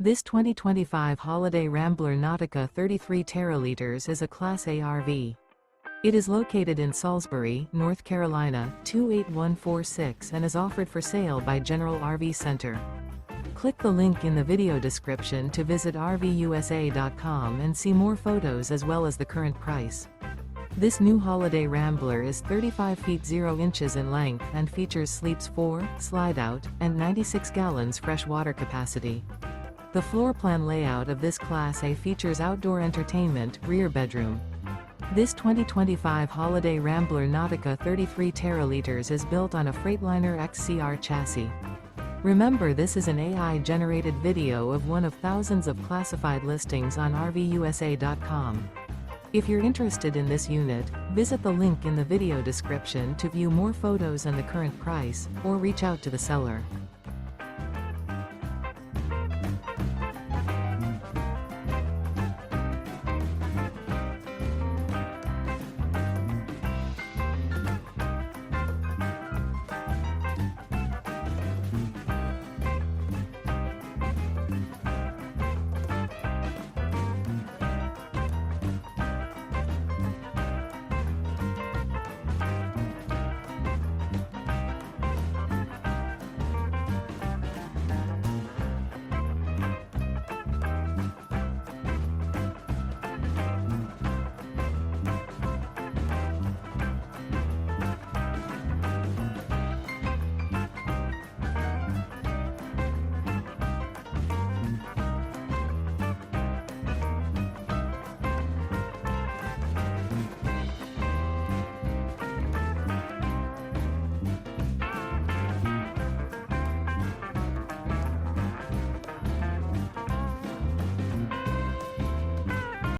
This 2025 Holiday Rambler Nautica 33 teraliters is a Class A RV. It is located in Salisbury, North Carolina, 28146 and is offered for sale by General RV Center. Click the link in the video description to visit RVUSA.com and see more photos as well as the current price. This new Holiday Rambler is 35 feet 0 inches in length and features sleeps 4, Slideout, and 96 gallons fresh water capacity. The floor plan layout of this Class A features outdoor entertainment, rear bedroom. This 2025 Holiday Rambler Nautica 33 teraliters is built on a Freightliner XCR chassis. Remember, this is an AI-generated video of one of thousands of classified listings on RVUSA.com. If you're interested in this unit, visit the link in the video description to view more photos and the current price, or reach out to the seller.